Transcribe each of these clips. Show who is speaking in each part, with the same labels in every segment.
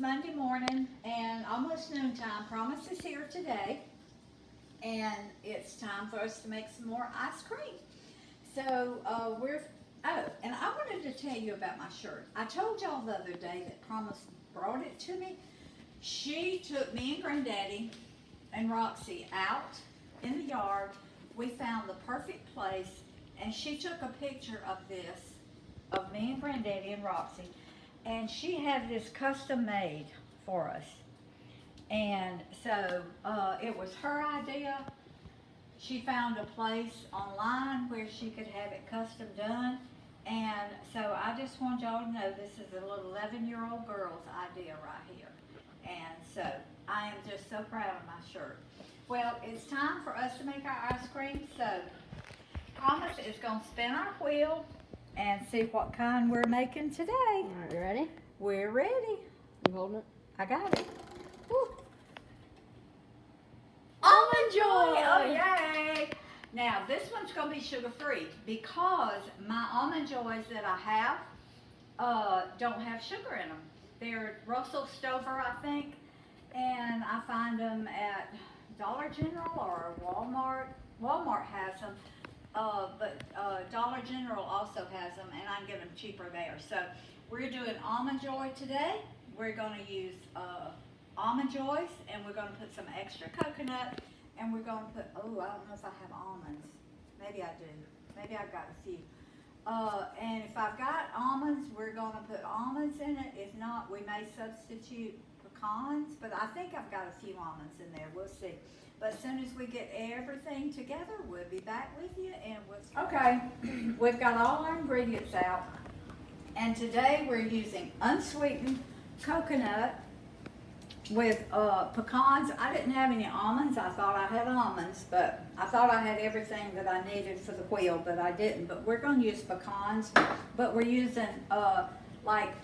Speaker 1: Monday morning and almost noontime. Promise is here today. And it's time for us to make some more ice cream. So and I wanted to tell you about my shirt. I told y'all the other day that Promise brought it to me. She took me and Granddaddy and Roxy out in the yard. We found the perfect place, and she took a picture of this, of me and Granddaddy and Roxy, and she had this custom made for us. And so it was her idea. She found a place online where she could have it custom done. And so I just want y'all to know this is a little 11-year-old girl's idea right here. And so I am just so proud of my shirt. Well, it's time for us to make our ice cream. So Promise is going to spin our wheel and see what kind we're making today.
Speaker 2: All right, you ready?
Speaker 1: We're ready.
Speaker 2: You holding it?
Speaker 1: I got it. Woo.
Speaker 2: Almond Joy!
Speaker 1: Oh, yay! Now, this one's going to be sugar-free because my Almond Joys that I have don't have sugar in them. They're Russell Stover, I think, and I find them at Dollar General or Walmart. Walmart has them, but Dollar General also has them, and I can get them cheaper there. So we're doing Almond Joy today. We're going to use Almond Joys, and we're going to put some extra coconut, and we're going to put, oh, I don't know if I have almonds. Maybe I do. Maybe I've got a few. And if I've got almonds, we're going to put almonds in it. If not, we may substitute pecans, but I think I've got a few almonds in there. We'll see. But as soon as we get everything together, we'll be back with you, and we'll... Okay, we've got all our ingredients out, and today we're using unsweetened coconut with pecans. I didn't have any almonds. I thought I had almonds, but I thought I had everything that I needed for the wheel, but I didn't. But we're going to use pecans, but we're using like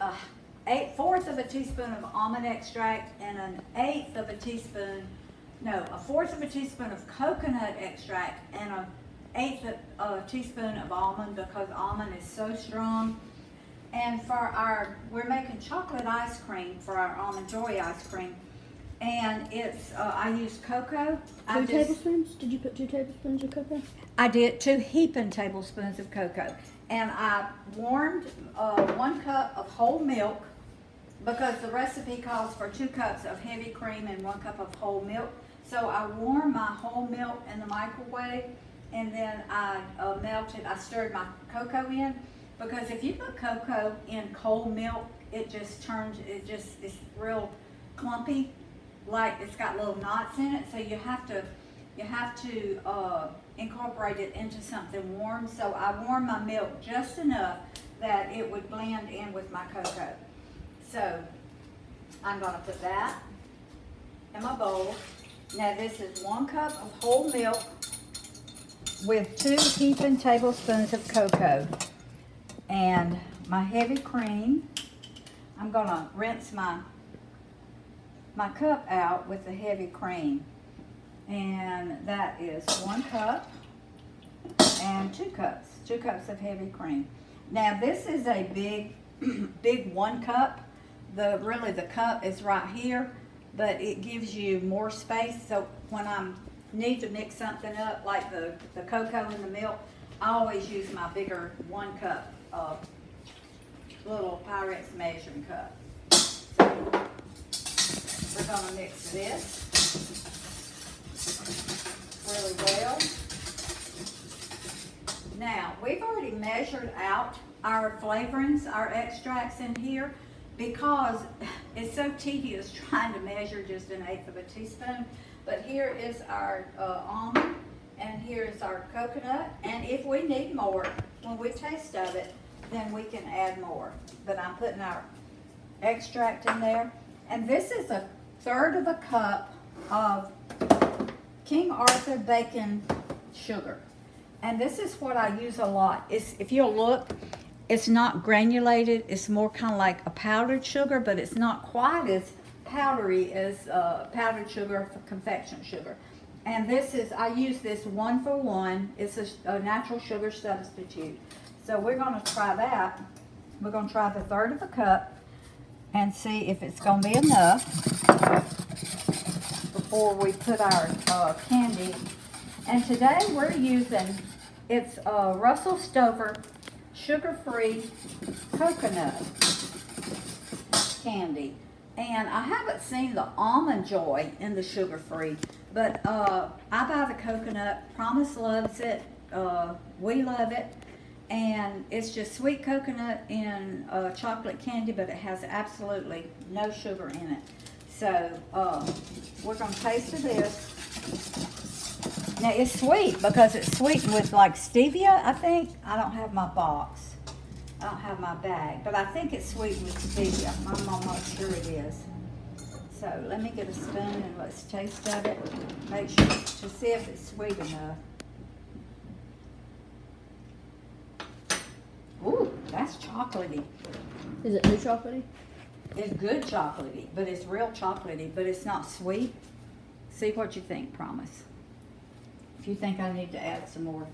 Speaker 1: a fourth of a teaspoon of almond extract and a fourth of a teaspoon of coconut extract and an eighth of a teaspoon of almond, because almond is so strong. And we're making chocolate ice cream for our Almond Joy ice cream. And it's, I used cocoa.
Speaker 2: Two tablespoons? Did you put 2 tablespoons of cocoa?
Speaker 1: I did 2 heaping tablespoons of cocoa. And I warmed 1 cup of whole milk, because the recipe calls for 2 cups of heavy cream and 1 cup of whole milk. So I warmed my whole milk in the microwave, and then I stirred my cocoa in. Because if you put cocoa in cold milk, it's real clumpy, like it's got little knots in it. So you have to incorporate it into something warm. So I warmed my milk just enough that it would blend in with my cocoa. So I'm going to put that in my bowl. Now this is 1 cup of whole milk with 2 heaping tablespoons of cocoa. And my heavy cream, I'm going to rinse my cup out with the heavy cream. And that is 1 cup and 2 cups. 2 cups of heavy cream. Now this is a big 1 cup. The cup is right here, but it gives you more space. So when I need to mix something up, like the cocoa and the milk, I always use my bigger 1 cup. Little Pyrex measuring cup. So we're going to mix this really well. Now, we've already measured out our flavorings, our extracts in here, because it's so tedious trying to measure just 1/8 of a teaspoon. But here is our almond, and here is our coconut, and if we need more, when we taste of it, then we can add more. But I'm putting our extract in there. And this is 1/3 of a cup of King Arthur bacon sugar. And this is what I use a lot. If you'll look, it's not granulated. It's more kind of like a powdered sugar, but it's not quite as powdery as powdered sugar for confection sugar. And I use this 1 for 1. It's a natural sugar substitute. So we're going to try that. We're going to try the 1/3 of a cup. and see if it's gonna be enough before we put our candy. And today we're using, it's Russell Stover sugar-free coconut candy. And I haven't seen the Almond Joy in the sugar-free, but I buy the coconut. Promise loves it. We love it. And it's just sweet coconut in chocolate candy, but it has absolutely no sugar in it. So we're gonna taste of this. Now it's sweet because it's sweetened with like stevia, I think. I don't have my box. I don't have my bag, but I think it's sweetened with stevia. I'm almost sure it is. So let me get a spoon and let's taste of it. Make sure to see if it's sweet enough. Ooh, that's chocolatey.
Speaker 2: Is it too chocolatey?
Speaker 1: It's good chocolatey, but it's real chocolatey, but it's not sweet. See what you think, Promise. If you think I need to add some more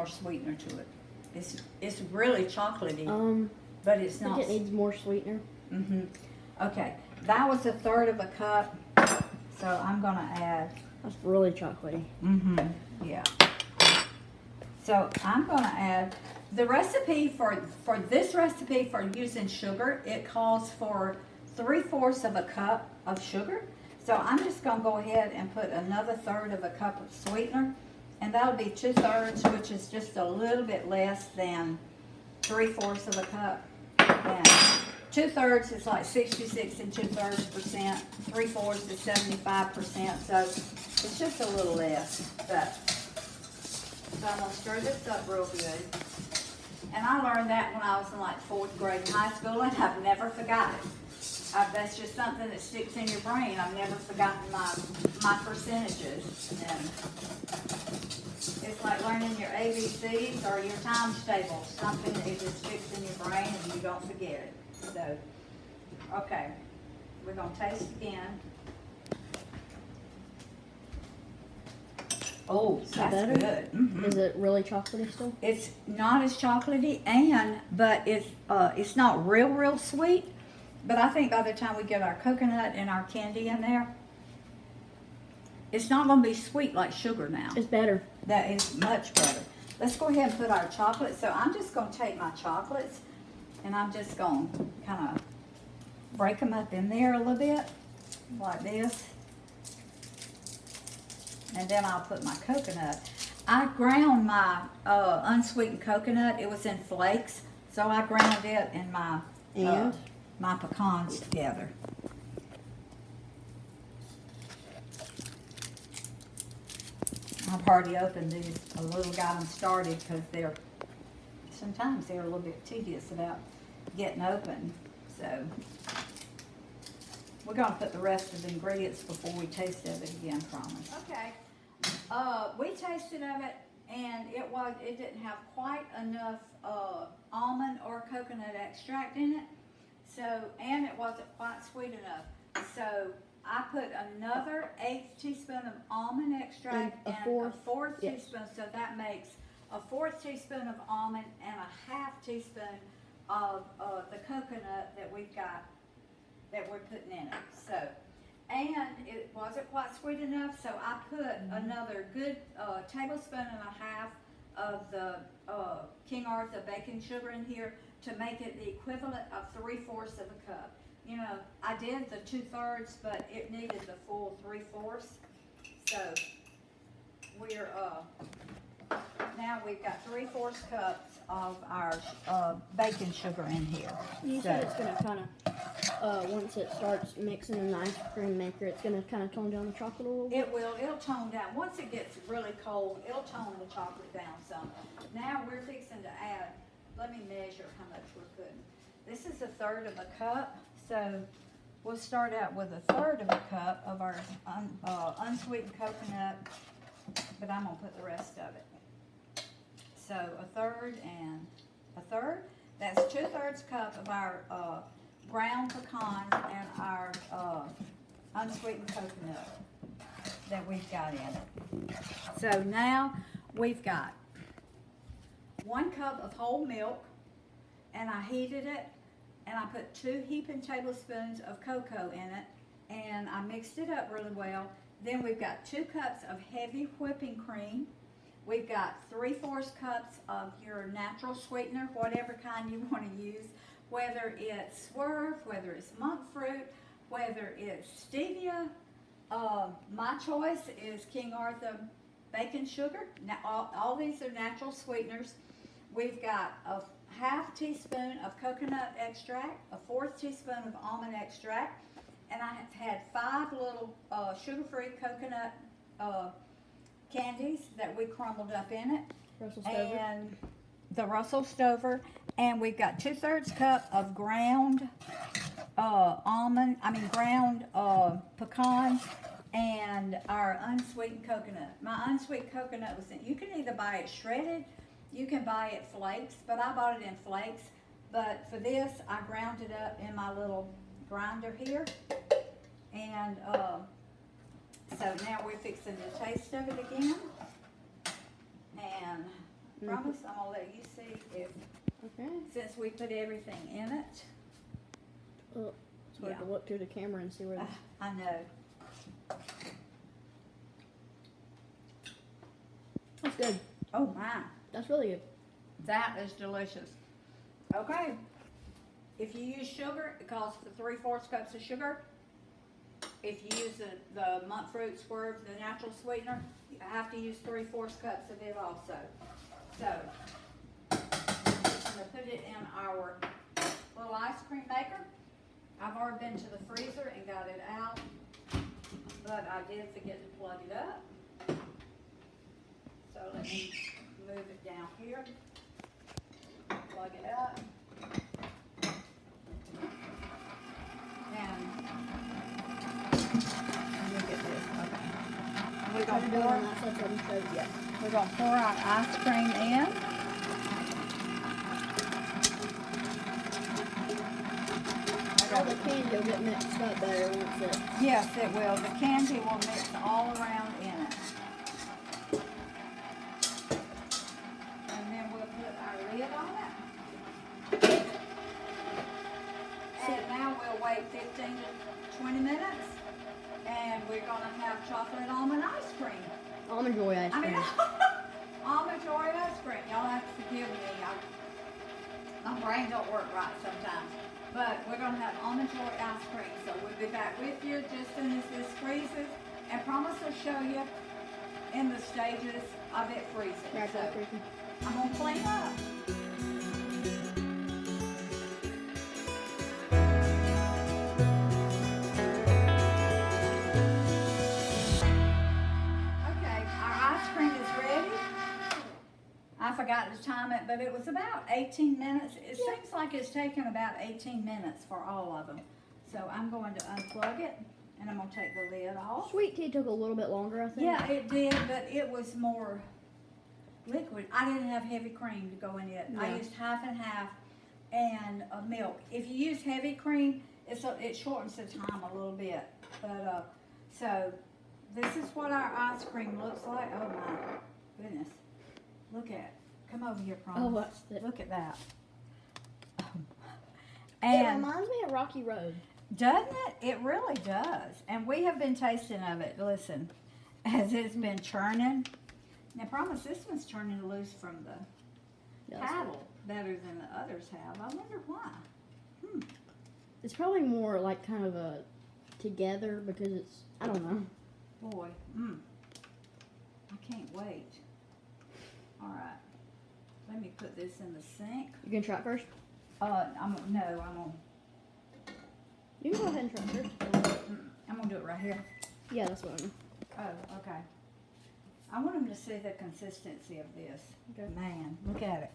Speaker 1: sweetener to it. It's really chocolatey, but it's not.
Speaker 2: I think it needs more sweetener.
Speaker 1: Okay, that was 1/3 of a cup, so I'm gonna add.
Speaker 2: That's really chocolatey.
Speaker 1: Yeah. So I'm gonna add the recipe for this recipe for using sugar. It calls for 3/4 of a cup of sugar. So I'm just gonna go ahead and put another 1/3 of a cup of sweetener, and that'll be 2/3, which is just a little bit less than 3/4 of a cup. And 2/3 is like 66 and 2/3%. 3/4 is 75%. So it's just a little less, but. So I'm gonna stir this up real good. And I learned that when I was in like 4th grade in high school, and I've never forgot it. That's just something that sticks in your brain. I've never forgotten my percentages. And it's like learning your ABCs or your times table. Something that it just sticks in your brain and you don't forget it. So, okay, we're gonna taste again. Oh, that's
Speaker 2: better?
Speaker 1: good.
Speaker 2: Is it really chocolatey still?
Speaker 1: It's not as chocolatey, but it's not real sweet. But I think by the time we get our coconut and our candy in there, it's not going to be sweet like sugar now.
Speaker 2: It's better.
Speaker 1: That is much better. Let's go ahead and put our chocolate. So I'm just going to take my chocolates and I'm just going to kind of break them up in there a little bit, like this. And then I'll put my coconut. I ground my unsweetened coconut. It was in flakes, so I ground it and my pecans together. I've already opened these a little, got them started because sometimes they're a little bit tedious about getting open. So we're going to put the rest of the ingredients before we taste of it again, Promise. Okay. We tasted of it, and it didn't have quite enough almond or coconut extract in it. So, and it wasn't quite sweet enough. So I put another 1/8 teaspoon of almond extract and a 4th teaspoon. So that makes a 4th teaspoon of almond and a 1/2 teaspoon of the coconut that we've got, that we're putting in it. So, and it wasn't quite sweet enough, so I put another good tablespoon and a half of the King Arthur baking sugar in here to make it the equivalent of 3/4 of a cup. You know, I did the 2/3, but it needed the full 3/4. So we're now we've got 3/4 cups of our baking sugar in here.
Speaker 2: You said it's gonna kind of once it starts mixing in the ice cream maker, it's gonna kind of tone down the chocolate a little bit.
Speaker 1: It will. It'll tone down. Once it gets really cold, it'll tone the chocolate down some. Now we're fixing to add. Let me measure how much we're putting. This is 1/3 of a cup, so we'll start out with 1/3 of a cup of our unsweetened coconut, but I'm gonna put the rest of it. So 1/3 and 1/3. That's 2/3 cup of our ground pecans and our unsweetened coconut that we've got in it. So now we've got 1 cup of whole milk, and I heated it, and I put 2 heaping tablespoons of cocoa in it, and I mixed it up really well. Then we've got 2 cups of heavy whipping cream. We've got 3/4 cups of your natural sweetener, whatever kind you want to use, whether it's Swerve, whether it's monk fruit, whether it's stevia. My choice is King Arthur baking sugar. Now, all these are natural sweeteners. We've got a 1/2 teaspoon of coconut extract, a 1/4 teaspoon of almond extract, and I have had 5 little sugar-free coconut candies that we crumbled up in it.
Speaker 2: Russell Stover.
Speaker 1: And the Russell Stover. And we've got 2/3 cup of ground ground pecans, and our unsweetened coconut. My unsweetened coconut was you can either buy it shredded, you can buy it flakes, but I bought it in flakes. But for this, I ground it up in my little grinder here. And so now we're fixing to taste of it again. And promise I'm gonna let you see if,
Speaker 2: Okay.
Speaker 1: since we put everything in it.
Speaker 2: Oh, it's hard
Speaker 1: Yeah.
Speaker 2: to look through the camera and see where.
Speaker 1: I know.
Speaker 2: That's good.
Speaker 1: Oh my,
Speaker 2: That's really good.
Speaker 1: that is delicious. Okay, if you use sugar, it calls for 3/4 cups of sugar. If you use the monk fruit Swerve, the natural sweetener, you have to use 3/4 cups of it also. So, I'm gonna put it in our little ice cream maker. I've already been to the freezer and got it out, but I did forget to plug it up. So let me move it down here, plug it up. And look at this, okay. And we're
Speaker 2: Try to
Speaker 1: gonna
Speaker 2: do it on
Speaker 1: pour,
Speaker 2: that side so I can show you. Yeah.
Speaker 1: we're gonna pour our ice cream in.
Speaker 2: All the candy will get mixed up better once it.
Speaker 1: Yes, it will. The candy will mix all around in it. And then we'll put our lid on it. And now we'll wait 15 to 20 minutes. And we're gonna have chocolate almond ice cream.
Speaker 2: Almond Joy ice
Speaker 1: I
Speaker 2: cream.
Speaker 1: mean, almond joy ice cream. Y'all have to forgive me. My brain don't work right sometimes. But we're going to have almond joy ice cream. So we'll be back with you just as soon as this freezes. And promise to show you in the stages of it freezing.
Speaker 2: Gradually
Speaker 1: So
Speaker 2: freezing.
Speaker 1: I'm going to clean up. Okay, our ice cream is ready. I forgot to time it, but it was about 18 minutes. It seems like it's taken about 18 minutes for all of them. So I'm going to unplug it, and I'm going to take the lid off.
Speaker 2: Sweet tea took a little bit longer, I think.
Speaker 1: Yeah, it did, but it was more liquid. I didn't have heavy cream to go in it. I
Speaker 2: Yeah.
Speaker 1: used half and half and milk. If you use heavy cream, it shortens the time a little bit. But so this is what our ice cream looks like. Oh my goodness. Look at it. Come over here, Promise.
Speaker 2: Oh, what's that?
Speaker 1: Look at that.
Speaker 2: It
Speaker 1: And
Speaker 2: reminds me of Rocky Road.
Speaker 1: doesn't it? It really does. And we have been tasting of it. Listen, as it's been churning. Now, Promise, this one's turning loose from the
Speaker 2: Yeah, that's
Speaker 1: paddle better than the others have. I wonder why.
Speaker 2: It's probably more like kind of a together because it's, I don't know.
Speaker 1: Boy, I can't wait. All right, let me put this in the sink.
Speaker 2: You can try it first?
Speaker 1: I'm gonna,
Speaker 2: You can go ahead and try it first.
Speaker 1: I'm gonna do it right here.
Speaker 2: Yeah, that's what I mean.
Speaker 1: Oh, okay. I want them to see the consistency of this.
Speaker 2: Okay.
Speaker 1: Man, look at it.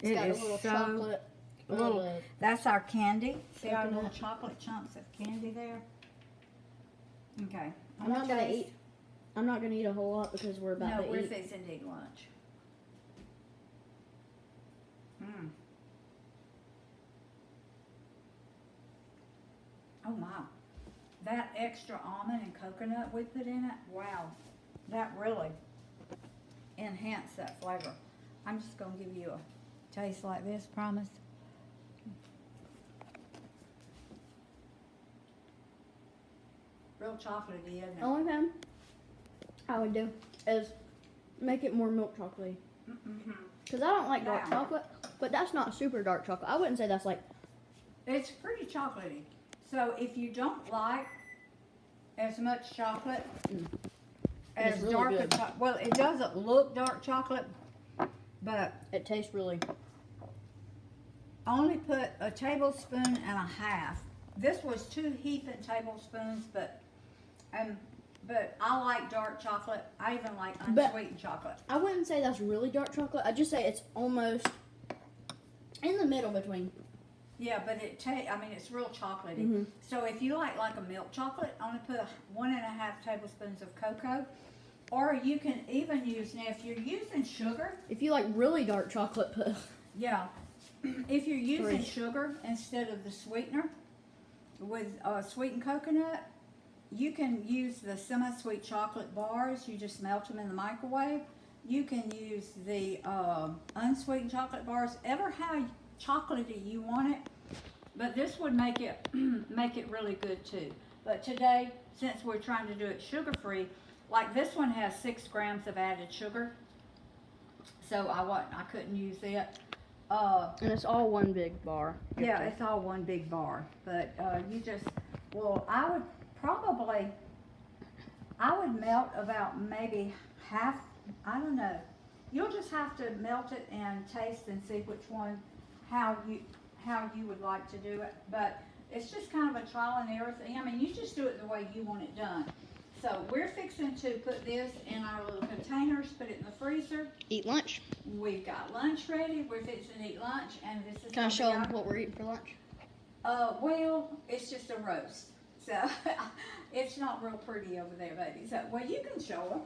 Speaker 2: It's got a little chocolate.
Speaker 1: little. That's our candy. See our little
Speaker 2: Coconut.
Speaker 1: chocolate chunks of candy there? Okay.
Speaker 2: I'm not gonna eat. I'm not gonna eat a whole lot because we're about
Speaker 1: No,
Speaker 2: to
Speaker 1: we're
Speaker 2: eat.
Speaker 1: fixing to eat lunch. Oh my. That extra almond and coconut we put in it, wow. That really enhanced that flavor. I'm just gonna give you a taste like this, promise. real chocolatey, isn't it?
Speaker 2: Only thing I would do is make it more milk chocolatey.
Speaker 1: Mm-hmm.
Speaker 2: Because I don't like dark
Speaker 1: Yeah.
Speaker 2: chocolate, but that's not super dark chocolate. I wouldn't say that's like,
Speaker 1: It's pretty chocolatey. So if you don't like as much chocolate as
Speaker 2: It's really
Speaker 1: dark
Speaker 2: good.
Speaker 1: well, it doesn't look dark chocolate, but
Speaker 2: it tastes really,
Speaker 1: only put a tablespoon and a half. This was 2 heaping tablespoons, but I like dark chocolate. I even like
Speaker 2: But-
Speaker 1: unsweetened chocolate.
Speaker 2: I wouldn't say that's really dark chocolate. I'd just say it's almost in the middle between.
Speaker 1: Yeah, but I mean, it's real chocolatey.
Speaker 2: Mhm.
Speaker 1: So if you like a milk chocolate, only put 1.5 tablespoons of cocoa. Or you can even use, now if you're using sugar,
Speaker 2: If you like really dark chocolate, put
Speaker 1: yeah, if you're using
Speaker 2: 3.
Speaker 1: sugar instead of the sweetener with sweetened coconut, you can use the semi-sweet chocolate bars. You just melt them in the microwave. You can use the unsweetened chocolate bars, ever how chocolatey you want it. But this would make it make it really good too. But today, since we're trying to do it sugar-free, like this one has 6 grams of added sugar, so I couldn't use it.
Speaker 2: and it's all one big bar.
Speaker 1: Yeah, it's all one big bar, but you just, well, I would melt about maybe half, I don't know. You'll just have to melt it and taste and see which one, how you would like to do it. But it's just kind of a trial and error thing. I mean, you just do it the way you want it done. So we're fixing to put this in our little containers, put it in the freezer.
Speaker 2: Eat lunch.
Speaker 1: We've got lunch ready. We're fixing to eat lunch, and this is
Speaker 2: Can I
Speaker 1: gonna
Speaker 2: show
Speaker 1: be
Speaker 2: them what we're eating for lunch?
Speaker 1: well, it's just a roast, so it's not real pretty over there, baby. So, well, you can show them.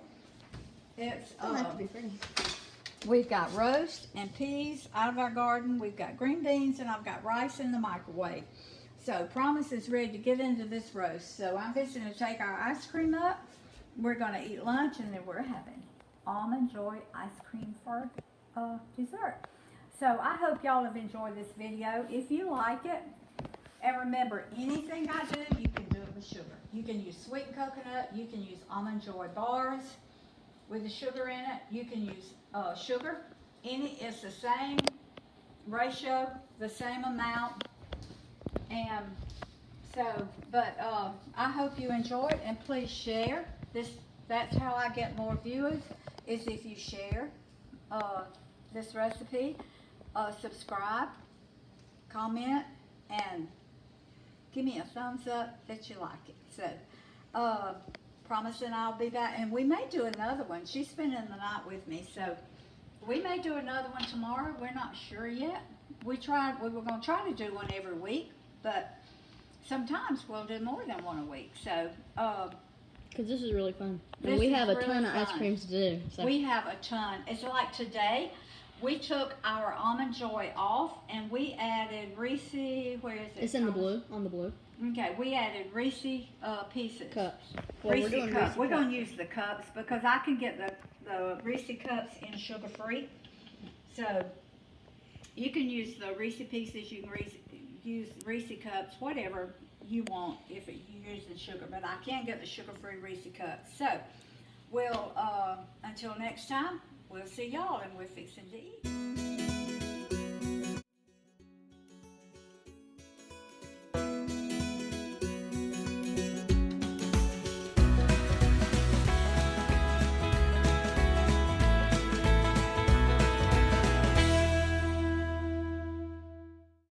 Speaker 1: It's
Speaker 2: Don't have to be pretty.
Speaker 1: we've got roast and peas out of our garden. We've got green beans, and I've got rice in the microwave. So, Promise is ready to get into this roast. So, I'm fixing to take our ice cream up. We're gonna eat lunch, and then we're having Almond Joy ice cream for dessert. So, I hope y'all have enjoyed this video. If you like it, and remember, anything I do, you can do it with sugar. You can use sweetened coconut. You can use Almond Joy bars with the sugar in it. You can use sugar. It's the same ratio, the same amount. And so, but I hope you enjoyed, and please share this. That's how I get more viewers, is if you share this recipe, subscribe, comment, and give me a thumbs up that you like it. So, Promise and I'll be back, and we may do another one. She's spending the night with me, so we may do another one tomorrow. We're not sure yet. We were going to try to do one every week, but sometimes we'll do more than one a week. So,
Speaker 2: Because this is really fun.
Speaker 1: This
Speaker 2: And we
Speaker 1: is
Speaker 2: have a
Speaker 1: really
Speaker 2: ton of ice
Speaker 1: fun.
Speaker 2: creams to do. So.
Speaker 1: we have a ton. It's like today, we took our Almond Joy off, and we added Reese, where is it?
Speaker 2: It's in the blue, on the blue.
Speaker 1: Okay, we added Reese pieces.
Speaker 2: Cups. Well,
Speaker 1: Reese
Speaker 2: we're doing
Speaker 1: cups.
Speaker 2: Reese
Speaker 1: We're
Speaker 2: cups.
Speaker 1: going to use the cups because I can get the Reese cups in sugar-free. So you can use the Reese pieces. You can use Reese cups, whatever you want if you're using sugar. But I can get the sugar-free Reese cups. So we'll until next time, we'll see y'all, and we're fixing to eat.